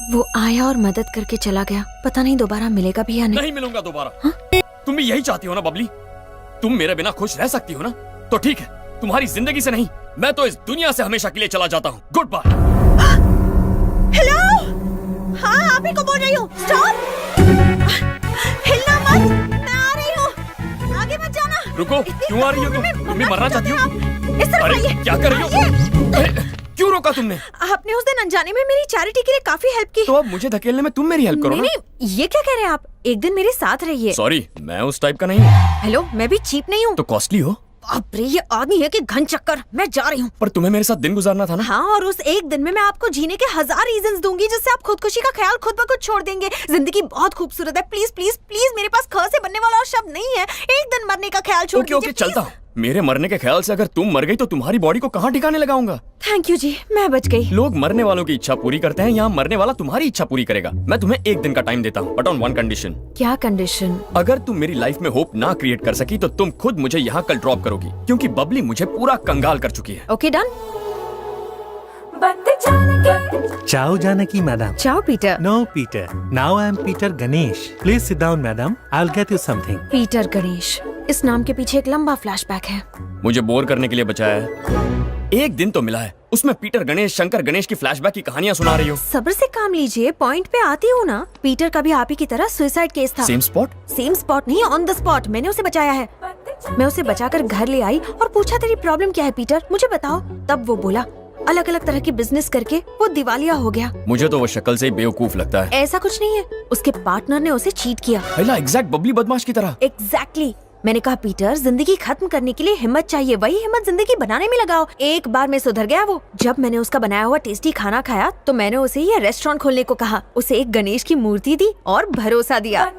वो आया और मदद करके चला गया, पता नहीं दोबारा मिलेगा भी या नहीं। नहीं मिलूंगा दोबारा। तुम भी यही चाहती हो ना बबली? तुम मेरे बिना खुश रह सकती हो ना? तो ठीक है, तुम्हारी जिंदगी से नहीं, मैं तो इस दुनिया से हमेशा के लिए चला जाता हूँ। Good bye. हेलो, हाँ आप ही को बोल रही हूँ। स्टॉप, हिलना मत, मैं आ रही हूँ, आगे मत जाना। रुको, क्यों आ रही हो तुम भी मरना चाहती हो? इस तरफ अरे आइए। क्या कर रही हो? अरे क्यों रोका तुमने? आपने उस दिन अनजाने में मेरी चैरिटी के लिए काफी हेल्प की। तो अब मुझे धकेलने में तुम मेरी हेल्प करो ना। नहीं, ये क्या कह रहे हैं आप? एक दिन मेरे साथ रहिए। सॉरी, मैं उस टाइप का नहीं हूँ। हेलो, मैं भी चीप नहीं हूँ। तो कॉस्टली हो? बाप रे, ये आदमी है कि घन चक्कर। मैं जा रही हूँ। पर तुम्हें मेरे साथ दिन गुजारना था ना। हाँ, और उस एक दिन में मैं आपको जीने के 1000 रीजंस दूंगी जिससे आप खुदकुशी का ख्याल खुद ब खुद छोड़ देंगे। जिंदगी बहुत खूबसूरत है, प्लीज प्लीज प्लीज, मेरे पास ख से बनने वाला और शब्द नहीं है। एक दिन मरने का ख्याल छोड़ ओके ओके, दीजिए, चलता हूँ। मेरे मरने के ख्याल से अगर तुम मर गई तो तुम्हारी बॉडी को कहाँ ठिकाने लगाऊंगा? थैंक यू जी, मैं बच गई। लोग मरने वालों की इच्छा पूरी करते हैं, यहाँ मरने वाला तुम्हारी इच्छा पूरी करेगा। मैं तुम्हें एक दिन का टाइम देता हूँ, बट ऑन वन कंडीशन। क्या कंडीशन? अगर तुम मेरी लाइफ में होप ना क्रिएट कर सकी तो तुम खुद मुझे यहाँ कल ड्रॉप करोगी, क्योंकि बबली मुझे पूरा कंगाल कर चुकी है। Okay done. Ciao, Janaki, madam. चाओ Peter. No, Peter. Now I am Peter Ganesh. Please sit down, madam. I'll get you something. Peter Ganesh, इस नाम के पीछे एक लंबा फ्लैशबैक है। मुझे बोर करने के लिए बचाया है। एक दिन तो मिला है, उसमें पीटर गणेश, शंकर गणेश की फ्लैशबैक की कहानियाँ सुना रही हो। सब्र से काम लीजिए, पॉइंट पे आती हूँ ना। पीटर का भी आप ही की तरह सुसाइड केस था। Same spot? सेम स्पॉट नहीं, ऑन द स्पॉट। मैंने उसे बचाया है। मैं उसे बचाकर घर ले आई और पूछा तेरी प्रॉब्लम क्या है पीटर, मुझे बताओ। तब वो बोला अलग अलग तरह की बिजनेस करके वो दिवालिया हो गया। मुझे तो वो शक्ल से ही बेवकूफ लगता है। ऐसा कुछ नहीं है, उसके पार्टनर ने उसे चीट किया। एग्जैक्ट बबली बदमाश की तरह। एग्जैक्टली। मैंने कहा पीटर, जिंदगी खत्म करने के लिए हिम्मत चाहिए, वही हिम्मत जिंदगी बनाने में लगाओ। एक बार में सुधर गया वो। जब मैंने उसका बनाया हुआ टेस्टी खाना खाया तो मैंने उसे ये रेस्टोरेंट खोलने को कहा, उसे एक गणेश की मूर्ति दी और भरोसा दिया।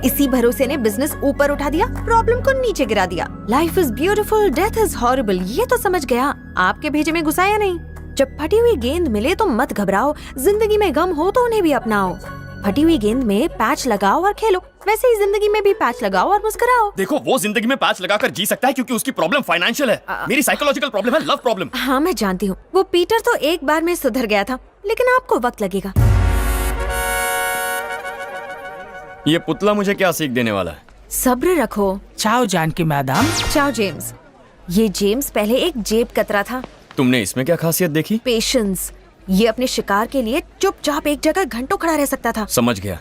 इसी भरोसे ने बिजनेस ऊपर उठा दिया, प्रॉब्लम को नीचे गिरा दिया। Life is beautiful, death is horrible, ये तो समझ गया। आपके भेजे में घुसा या नहीं? जब फटी हुई गेंद मिले तो मत घबराओ, जिंदगी में गम हो तो उन्हें भी अपनाओ। फटी हुई गेंद में पैच लगाओ और खेलो, वैसे ही जिंदगी में भी पैच लगाओ और मुस्कुराओ। देखो, वो जिंदगी में पैच लगाकर जी सकता है क्योंकि उसकी प्रॉब्लम फाइनेंशियल है। मेरी साइकोलॉजिकल प्रॉब्लम है, लव प्रॉब्लम। हाँ मैं जानती हूँ, वो पीटर तो एक बार में सुधर गया था, लेकिन आपको वक्त लगेगा। ये पुतला मुझे क्या सीख देने वाला है? सब्र रखो। चाओ जानकी मैडम। चाओ जेम्स। ये जेम्स पहले एक जेब कतरा था। तुमने इसमें क्या खासियत देखी? पेशेंस। ये अपने शिकार के लिए चुपचाप एक जगह घंटों खड़ा रह सकता था। समझ गया।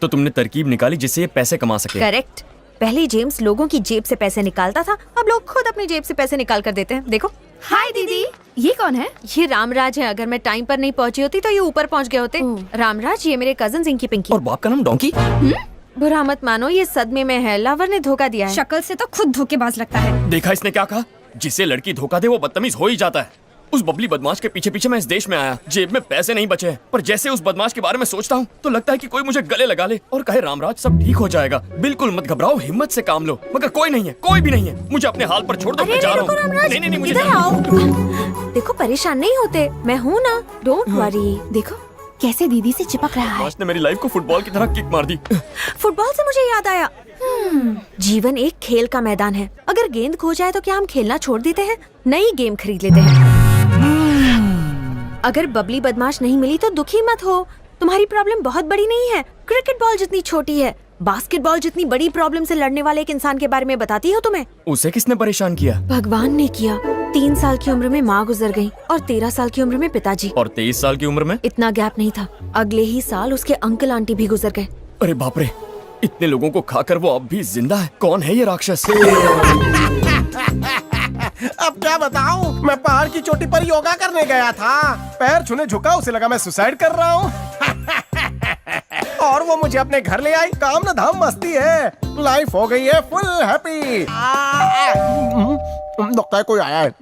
तो तुमने तरकीब निकाली जिससे ये पैसे कमा सके। करेक्ट। पहले जेम्स लोगों की जेब से पैसे निकालता था, अब लोग खुद अपनी जेब से पैसे निकाल कर देते हैं। देखो। हाय दीदी, ये कौन है? ये रामराज है। अगर मैं टाइम पर नहीं पहुंची होती तो ये ऊपर पहुंच गए होते। रामराज, ये मेरे कजन इंकी पिंकी। और बाप का नाम डोंकी। बुरा मत मानो, ये सदमे में है, लवर ने धोखा दिया है। शक्ल से तो खुद धोखेबाज लगता है। देखा इसने क्या कहा? जिसे लड़की धोखा दे वो बदतमीज हो ही जाता है। उस बबली बदमाश के पीछे पीछे मैं इस देश में आया, जेब में पैसे नहीं बचे हैं, पर जैसे उस बदमाश के बारे में सोचता हूँ तो लगता है कि कोई मुझे गले लगा ले और कहे रामराज सब ठीक हो जाएगा, बिल्कुल मत घबराओ, हिम्मत से काम लो। मगर कोई नहीं है, कोई भी नहीं है। मुझे अपने हाल पर छोड़ दो, मैं जा रहा हूँ। नहीं नहीं नहीं, मुझे इधर आओ। देखो, परेशान नहीं होते, मैं हूँ ना, डोंट वरी। देखो कैसे दीदी से चिपक रहा है। बदमाश ने मेरी लाइफ को फुटबॉल की तरह किक मार दी। फुटबॉल से मुझे याद आया, जीवन एक खेल का मैदान है। अगर गेंद खो जाए तो क्या हम खेलना छोड़ देते हैं? नई गेम खरीद लेते हैं। अगर बबली बदमाश नहीं मिली तो दुखी मत हो, तुम्हारी प्रॉब्लम बहुत बड़ी नहीं है। क्रिकेट बॉल जितनी छोटी है, बास्केटबॉल जितनी बड़ी प्रॉब्लम से लड़ने वाले एक इंसान के बारे में बताती हो तुम्हें। उसे किसने परेशान किया? भगवान ने किया। 3 साल की उम्र में माँ गुजर गई और 13 साल की उम्र में पिताजी। और 23 साल की उम्र में? इतना गैप नहीं था, अगले ही साल उसके अंकल आंटी भी गुजर गए। अरे बाप रे, इतने लोगों को खाकर वो अब भी जिंदा है। कौन है ये राक्षस? अब क्या बताऊं, मैं पहाड़ की चोटी पर योगा करने गया था, पैर छूने झुका, उसे लगा मैं सुसाइड कर रहा हूँ। और वो मुझे अपने घर ले आई। काम ना धाम मस्ती है, लाइफ हो गई है फुल हैप्पी। लगता है कोई आया है।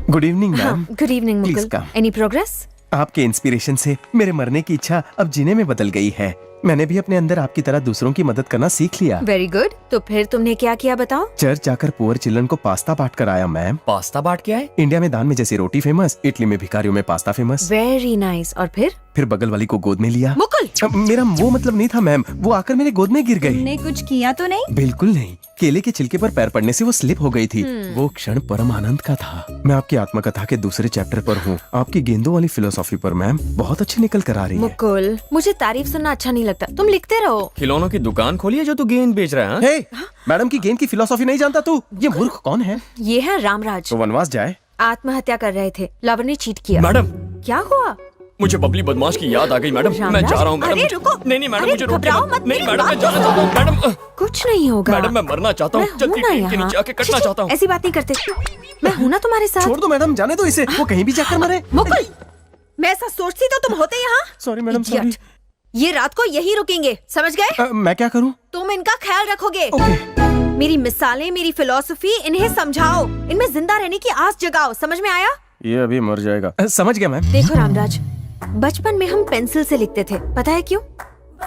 Good evening ma'am. Good evening Mukul. Please come. Any progress? आपके इंस्पिरेशन से मेरे मरने की इच्छा अब जीने में बदल गई है। मैंने भी अपने अंदर आपकी तरह दूसरों की मदद करना सीख लिया। Very good. तो फिर तुमने क्या किया बताओ? चर्च जाकर पुअर चिल्ड्रन को पास्ता बांट कर आया मैम। पास्ता बांट के आए? इंडिया में दान में जैसी रोटी फेमस, इटली में भिखारियों में पास्ता फेमस। Very nice. और फिर बगल वाली को गोद में लिया। मुकुल, मेरा वो मतलब नहीं था मैम, वो आकर मेरे गोद में गिर गई। तुमने कुछ किया तो नहीं? बिल्कुल नहीं, केले के छिलके पर पैर पड़ने से वो स्लिप हो गई थी। वो क्षण परम आनंद का था। मैं आपकी आत्मकथा के दूसरे चैप्टर पर हूँ। आपकी गेंदों वाली फिलोसॉफी पर मैम बहुत अच्छी निकल कर आ रही है। मुकुल, मुझे तारीफ सुनना अच्छा नहीं लगता, तुम लिखते रहो। खिलौनों की दुकान खोली है जो तू गेंद बेच रहा है? हाँ? हे, मैडम की गेंद की फिलोसॉफी नहीं जानता तू? ये मूर्ख कौन है? ये है रामराज। तो वनवास जाए। आत्महत्या कर रहे थे, लवर ने चीट किया। मैडम, क्या हुआ? मुझे बबली बदमाश की याद आ गई मैडम। मैं जा रहा हूँ मैडम। अरे रुको। नहीं नहीं मैडम, अरे मुझे रोकिए घबराओ मत। मत, नहीं मेरी मैडम, मैं बात जाना तो चाहता हूँ मैडम। कुछ नहीं होगा। मैडम मैं मरना चाहता हूँ, मैं जल्दी हूँ ना ट्रेन के यहाँ। नीचे आके कटना छी, चाहता हूँ। ऐसी बात नहीं करते। मैं हूँ ना तुम्हारे साथ। छोड़ दो मैडम, जाने दो इसे, वो कहीं भी जाकर मरे। मुकुल, मैं ऐसा सोचती तो तुम होते यहाँ। Sorry madam, Idiot। सॉरी। ये रात को यही रुकेंगे, समझ गए? मैं क्या करूँ? तुम इनका ख्याल रखोगे। ओके। मेरी मिसालें, मेरी फिलॉसफी, इन्हें समझाओ, इनमें जिंदा रहने की आस जगाओ। समझ में आया? ये अभी मर जाएगा। समझ गया मैम। देखो रामराज, बचपन में हम पेंसिल से लिखते थे, पता है क्यों?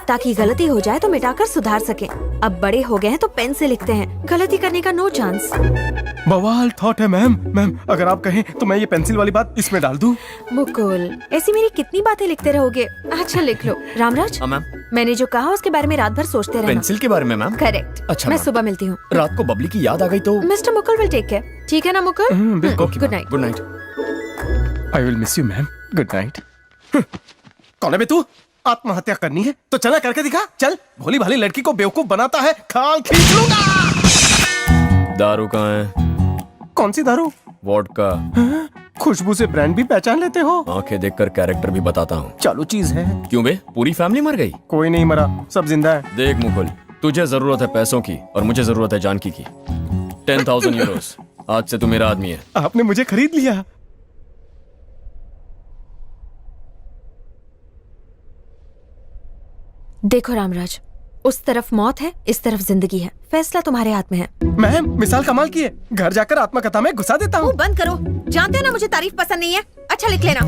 ताकि गलती हो जाए तो मिटाकर सुधार सके। अब बड़े हो गए हैं तो पेन से लिखते हैं, गलती करने का नो चांस। बवाल थॉट है मैम। मैम अगर आप कहें तो मैं ये पेंसिल वाली बात इसमें डाल दूं। मुकुल, ऐसी मेरी कितनी बातें लिखते रहोगे? अच्छा लिख लो। रामराज, हाँ मैम। मैंने जो कहा उसके बारे में रात भर सोचते रहना। पेंसिल के बारे में मैम? करेक्ट। अच्छा, मैं मैम। सुबह मिलती हूँ। रात को बबली की याद आ गई तो? Mister Mukul will take care. ठीक है ना मुकुल? बिल्कुल। Good night. Good night. I will miss you ma'am. Good night. कौन है बे तू? आत्महत्या करनी है तो चला करके दिखा। चल, भोली भाली लड़की को बेवकूफ बनाता है, खाल खींच लूंगा। दारू कहाँ है? कौन सी दारू? वोडका। खुशबू से ब्रांड भी पहचान लेते हो? आंखें देखकर कैरेक्टर भी बताता हूँ। चालू चीज है। क्यों बे, पूरी फैमिली मर गई? कोई नहीं मरा, सब जिंदा है। देख मुकुल, तुझे जरूरत है पैसों की और मुझे जरूरत है जानकी की। 10,000 यूरोस। आज से तू मेरा आदमी है। आपने मुझे खरीद लिया। देखो रामराज, उस तरफ मौत है, इस तरफ जिंदगी है। फैसला तुम्हारे हाथ में है। मैम मिसाल कमाल की है, घर जाकर आत्मकथा में घुसा देता हूँ। मुंह बंद करो। जानते हो ना मुझे तारीफ पसंद नहीं है। अच्छा लिख लेना।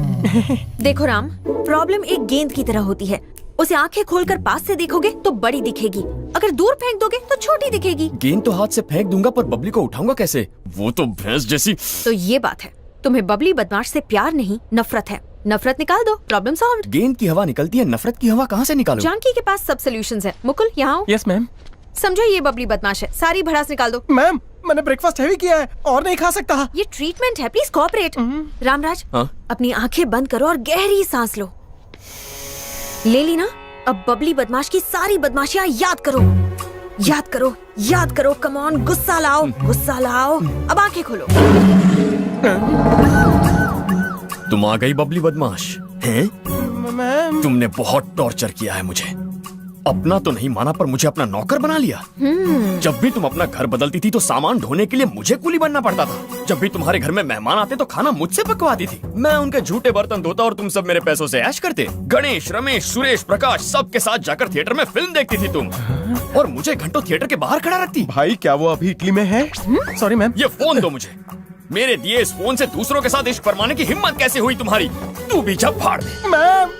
देखो राम, प्रॉब्लम एक गेंद की तरह होती है। उसे आंखें खोलकर पास से देखोगे तो बड़ी दिखेगी, अगर दूर फेंक दोगे तो छोटी दिखेगी। गेंद तो हाथ से फेंक दूंगा पर बबली को उठाऊंगा कैसे? वो तो भैंस जैसी। तो ये बात है, तुम्हें बबली बदमाश से प्यार नहीं नफरत है। नफरत निकाल दो, प्रॉब्लम सॉल्व्ड। गेंद की हवा निकलती है, नफरत की हवा कहाँ से निकालूं? जानकी के पास सब सॉल्यूशंस है। मुकुल यहाँ आओ। Yes ma'am. समझो ये बबली बदमाश है, सारी भड़ास निकाल दो। मैम मैंने ब्रेकफास्ट हैवी किया है और नहीं खा सकता। ये ट्रीटमेंट है, प्लीज कोऑपरेट। रामराज, हाँ? अपनी आंखें बंद करो और गहरी सांस लो। ले ली ना? अब बबली बदमाश की सारी बदमाशियां याद करो। याद करो, याद करो। कम ऑन, गुस्सा लाओ, गुस्सा लाओ। अब आंखें खोलो। तुम आ गई बबली बदमाश हैं? मैम तुमने बहुत टॉर्चर किया है मुझे। अपना तो नहीं माना पर मुझे अपना नौकर बना लिया। जब भी तुम अपना घर बदलती थी तो सामान ढोने के लिए मुझे कूली बनना पड़ता था। जब भी तुम्हारे घर में मेहमान आते तो खाना मुझसे पकवाती थी। मैं उनके झूठे बर्तन धोता और तुम सब मेरे पैसों से ऐश करते। गणेश, रमेश, सुरेश, प्रकाश सब के साथ जाकर थिएटर में फिल्म देखती थी तुम, और मुझे घंटों थिएटर के बाहर खड़ा रखती। भाई क्या वो अभी इटली में है? Sorry ma'am. ये फोन दो मुझे। मेरे दिए इस फोन से दूसरों के साथ इश्क फरमाने की हिम्मत कैसे हुई तुम्हारी? तू भी जब फाड़ दे। मैम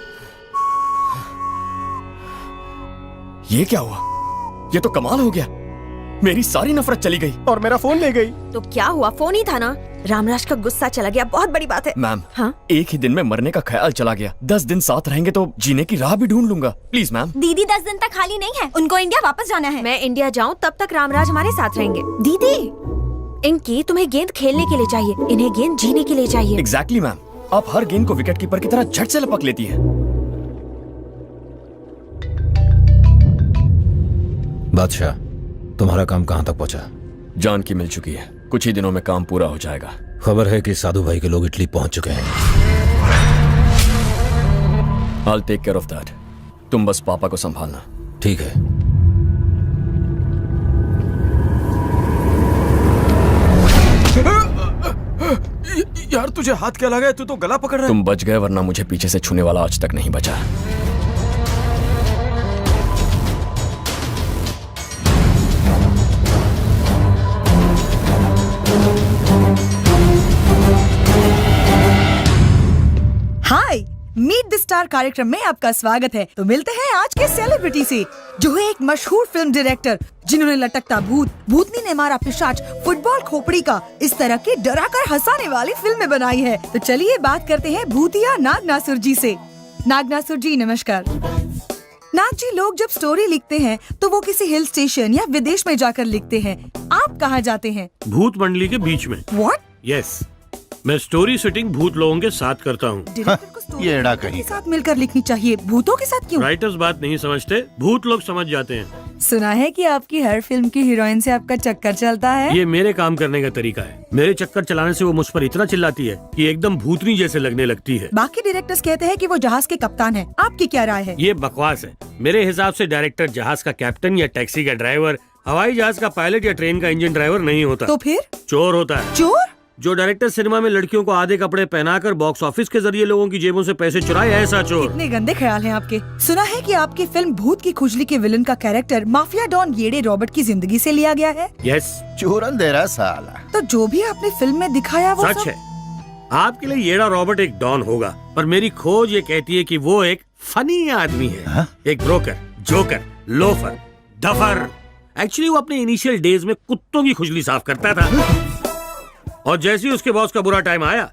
ये क्या हुआ? ये तो कमाल हो गया। मेरी सारी नफरत चली गई। और मेरा फोन ले गई। तो क्या हुआ? फोन ही था ना। रामराज का गुस्सा चला गया, बहुत बड़ी बात है। मैम, हाँ? एक ही दिन में मरने का ख्याल चला गया। 10 दिन साथ रहेंगे तो जीने की राह भी ढूंढ लूंगा। Please ma'am. दीदी 10 दिन तक खाली नहीं है, उनको इंडिया वापस जाना है। मैं इंडिया जाऊं तब तक रामराज हमारे साथ रहेंगे। दीदी, इनकी तुम्हें गेंद खेलने के लिए चाहिए, इन्हें गेंद जीने के लिए चाहिए। Exactly ma'am. आप हर गेंद को विकेट कीपर की तरह झट से लपक लेती हैं। बादशाह, तुम्हारा काम कहाँ तक पहुँचा? जान की मिल चुकी है, कुछ ही दिनों में काम पूरा हो जाएगा। खबर है कि साधु भाई के लोग इटली पहुंच चुके हैं। I'll take care of that। तुम बस पापा को संभालना। ठीक है। यार तुझे हाथ क्या लगा है? तू तो गला पकड़ रहा है। तुम बच गए, वरना मुझे पीछे से छूने वाला आज तक नहीं बचा। हाय, मीट द स्टार कार्यक्रम में आपका स्वागत है। तो मिलते हैं आज के सेलिब्रिटी से, जो है एक मशहूर फिल्म डायरेक्टर, जिन्होंने लटकता भूत, भूतनी ने मारा पिशाच, फुटबॉल खोपड़ी का, इस तरह की डरा कर हंसाने वाली फिल्में बनाई है। तो चलिए बात करते हैं भूतिया नागनासुर जी से। नागनासुर जी नमस्कार। नाग जी, लोग जब स्टोरी लिखते हैं तो वो किसी हिल स्टेशन या विदेश में जाकर लिखते हैं। आप कहाँ जाते हैं? भूत मंडली के बीच में। What? यस, मैं स्टोरी सेटिंग भूत लोगों के साथ करता हूँ। डायरेक्टर को स्टोरी के साथ मिलकर लिखनी चाहिए, भूतों के साथ क्यों? राइटर्स बात नहीं समझते, भूत लोग समझ जाते हैं। सुना है कि आपकी हर फिल्म की हीरोइन से आपका चक्कर चलता है। ये मेरे काम करने का तरीका है। मेरे चक्कर चलाने से वो मुझ पर इतना चिल्लाती है कि एकदम भूतनी जैसे लगने लगती है। बाकी डायरेक्टर्स कहते हैं कि वो जहाज के कप्तान हैं। आपकी क्या राय है? ये बकवास है। मेरे हिसाब से डायरेक्टर जहाज का कैप्टन या टैक्सी का ड्राइवर, हवाई जहाज का पायलट या ट्रेन का इंजन ड्राइवर नहीं होता। तो फिर? चोर होता है। चोर? जो डायरेक्टर सिनेमा में लड़कियों को आधे कपड़े पहनाकर बॉक्स ऑफिस के जरिए लोगों की जेबों से पैसे चुराए, ऐसा चोर। इतने गंदे ख्याल हैं आपके। सुना है कि आपकी फिल्म भूत की खुजली के विलन का कैरेक्टर माफिया डॉन येड़े रॉबर्ट की जिंदगी से लिया गया है। यस, चूरन दे रहा साला। तो जो भी आपने फिल्म में दिखाया वो सच है। आपके लिए येड़ा रॉबर्ट एक डॉन होगा, पर मेरी खोज ये कहती है कि वो एक फनी आदमी है। एक broker, joker, loafer, duffer. Actually वो अपने इनिशियल डेज में कुत्तों की खुजली साफ करता था, और जैसे ही उसके बॉस का बुरा टाइम आया,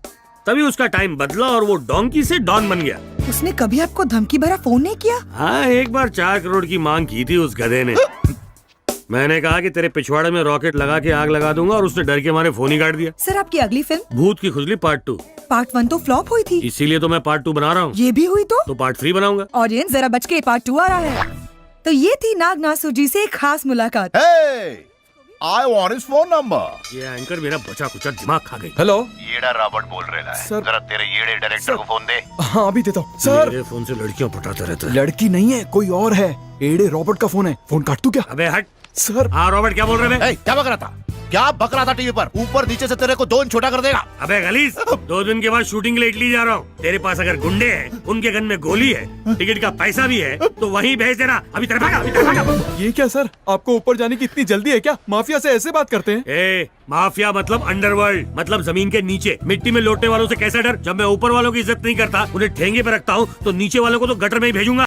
तभी उसका टाइम बदला और वो डोंकी से डॉन बन गया। उसने कभी आपको धमकी भरा फोन नहीं किया? हाँ, एक बार 4 करोड़ की मांग की थी उस गधे ने। मैंने कहा कि तेरे पिछवाड़े में रॉकेट लगा के आग लगा दूंगा, और उसने डर के मारे फोन ही काट दिया। सर, आपकी अगली फिल्म भूत की खुजली पार्ट 2। पार्ट 1 तो फ्लॉप हुई थी, इसीलिए तो मैं पार्ट 2 बना रहा हूँ। ये भी हुई तो पार्ट 3 बनाऊंगा। ऑडियंस जरा बच के, पार्ट 2 आ रहा है। तो ये थी नागनासुर जी से एक खास मुलाकात। I want his phone number. ये एंकर मेरा बचा कुचा दिमाग खा गई। हेलो, येड़ा रॉबर्ट बोल रहा है। सर। जरा तेरे येड़े डायरेक्टर को फोन दे। हाँ अभी देता हूँ। सर, मेरे फोन से लड़कियां पटाता रहता है। लड़की नहीं है, कोई और है। एड़े रॉबर्ट का फोन है, फोन काट दूं क्या? अबे हट। सर। हाँ रॉबर्ट, क्या बोल रहे हैं? क्या बक रहा था? क्या बक रहा था टीवी पर? ऊपर नीचे से तेरे को 2 इंच छोटा कर देगा। अबे गलीस, 2 दिन के बाद शूटिंग के लिए इटली जा रहा हूँ। तेरे पास अगर गुंडे हैं, उनके गन में गोली है, टिकट का पैसा भी है, तो वहीं भेज देना। अभी तेरे भागा। ये क्या सर, आपको ऊपर जाने की इतनी जल्दी है क्या? माफिया से ऐसे बात करते हैं? ए, माफिया मतलब अंडरवर्ल्ड, मतलब जमीन के नीचे मिट्टी में लौटने वालों से कैसा डर। जब मैं ऊपर वालों की इज्जत नहीं करता, उन्हें ठेंगे पे रखता हूँ, तो नीचे वालों को तो गटर में ही भेजूंगा।